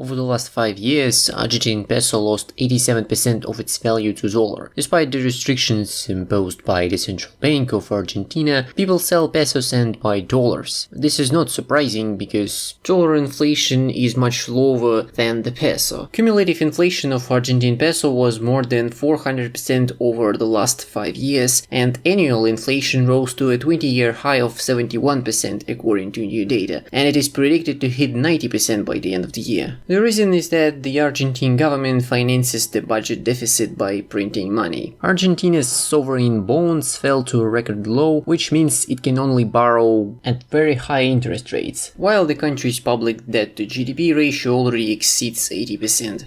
Over the last 5 years, Argentinian peso lost 87% of its value to dollar. Despite the restrictions imposed by the Central Bank of Argentina, people sell pesos and buy dollars. This is not surprising because dollar inflation is much lower than the peso. Cumulative inflation of Argentine peso was more than 400% over the last 5 years, and annual inflation rose to a 20-year high of 71% according to new data, and it is predicted to hit 90% by the end of the year. The reason is that the Argentine government finances the budget deficit by printing money. Argentina's sovereign bonds fell to a record low, which means it can only borrow at very high interest rates, while the country's public debt to GDP ratio already exceeds 80%.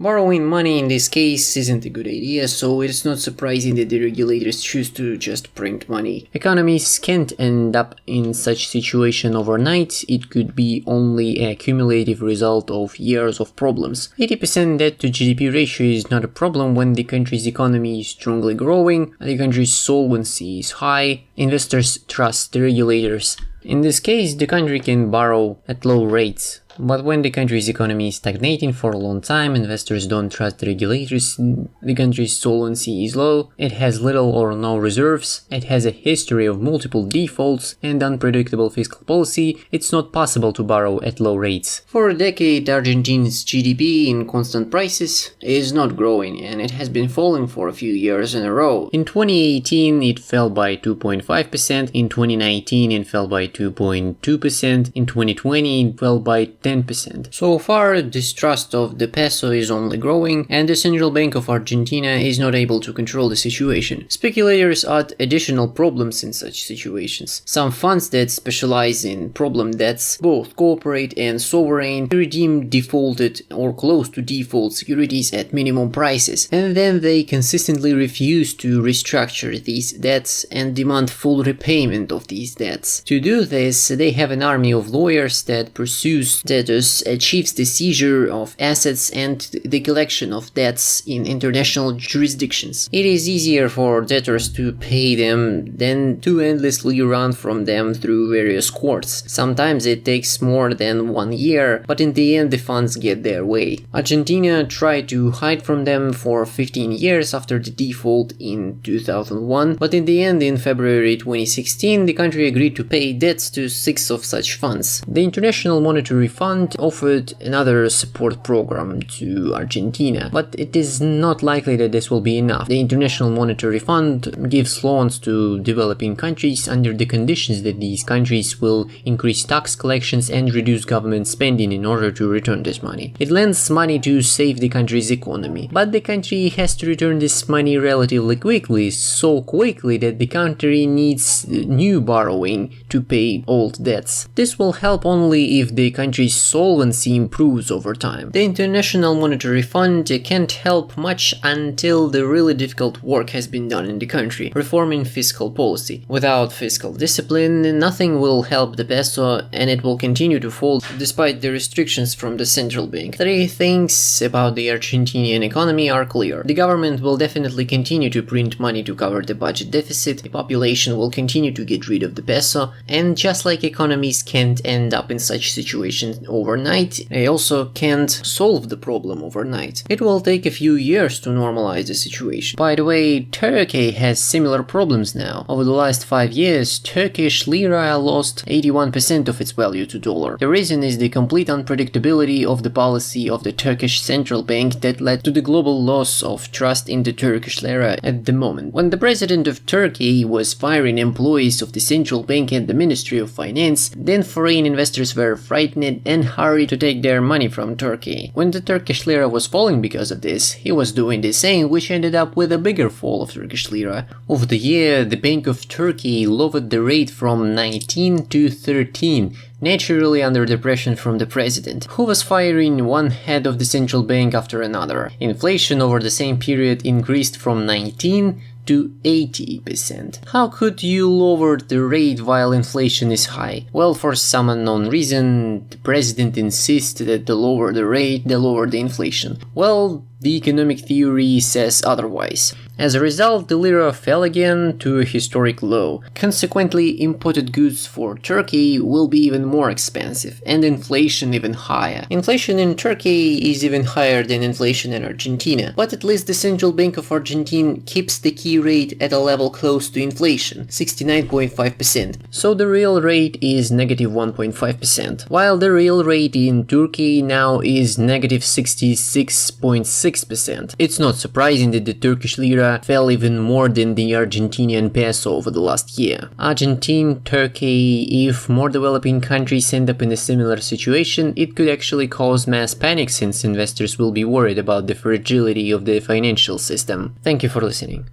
Borrowing money in this case isn't a good idea, so it's not surprising that the regulators choose to just print money. Economies can't end up in such situation overnight. It could be only a cumulative result of years of problems. 80% debt to GDP ratio is not a problem when the country's economy is strongly growing, the country's solvency is high, investors trust the regulators. In this case, the country can borrow at low rates. But when the country's economy is stagnating for a long time, investors don't trust the regulators, the country's solvency is low, it has little or no reserves, it has a history of multiple defaults and unpredictable fiscal policy, it's not possible to borrow at low rates. For a decade, Argentina's GDP in constant prices is not growing, and it has been falling for a few years in a row. In 2018, it fell by 2.5%, in 2019 it fell by 2.2%, in 2020 it fell by 10%. So far, distrust of the peso is only growing, and the Central Bank of Argentina is not able to control the situation. Speculators add additional problems in such situations. Some funds that specialize in problem debts, both corporate and sovereign, redeem defaulted or close to default securities at minimum prices, and then they consistently refuse to restructure these debts and demand full repayment of these debts. To do this, they have an army of lawyers that pursues debtors, achieves the seizure of assets and the collection of debts in international jurisdictions. It is easier for debtors to pay them than to endlessly run from them through various courts. Sometimes it takes more than 1 year, but in the end the funds get their way. Argentina tried to hide from them for 15 years after the default in 2001, but in the end, in February 2016, the country agreed to pay debts to 6 of such funds. The International Monetary Fund offered another support program to Argentina, but it is not likely that this will be enough. The International Monetary Fund gives loans to developing countries under the conditions that these countries will increase tax collections and reduce government spending in order to return this money. It lends money to save the country's economy, but the country has to return this money relatively quickly, so quickly that the country needs new borrowing to pay old debts. This will help only if the country's solvency improves over time. The International Monetary Fund can't help much until the really difficult work has been done in the country, reforming fiscal policy. Without fiscal discipline, nothing will help the peso, and it will continue to fall despite the restrictions from the central bank. 3 things about the Argentinian economy are clear. The government will definitely continue to print money to cover the budget deficit, the population will continue to get rid of the peso, and just like economies can't end up in such situations overnight, they also can't solve the problem overnight. It will take a few years to normalize the situation. By the way, Turkey has similar problems now. Over the last 5 years, Turkish lira lost 81% of its value to dollar. The reason is the complete unpredictability of the policy of the Turkish central bank that led to the global loss of trust in the Turkish lira at the moment. When the president of Turkey was firing employees of the central bank and the Ministry of Finance, then foreign investors were frightened and hurried to take their money from Turkey. When the Turkish lira was falling because of this, he was doing the same, which ended up with a bigger fall of Turkish lira. Over the year, the Bank of Turkey lowered the rate from 19 to 13, naturally under the pressure from the president, who was firing one head of the central bank after another. Inflation over the same period increased from 19 to 80%. How could you lower the rate while inflation is high? Well, for some unknown reason, the president insists that the lower the rate, the lower the inflation. Well, The economic theory says otherwise. As a result, the lira fell again to a historic low. Consequently, imported goods for Turkey will be even more expensive, and inflation even higher. Inflation in Turkey is even higher than inflation in Argentina, but at least the Central Bank of Argentina keeps the key rate at a level close to inflation, 69.5%. So the real rate is negative 1.5%, while the real rate in Turkey now is negative 66.6%. It's not surprising that the Turkish lira fell even more than the Argentinian peso over the last year. Argentina, Turkey, if more developing countries end up in a similar situation, it could actually cause mass panic since investors will be worried about the fragility of the financial system. Thank you for listening.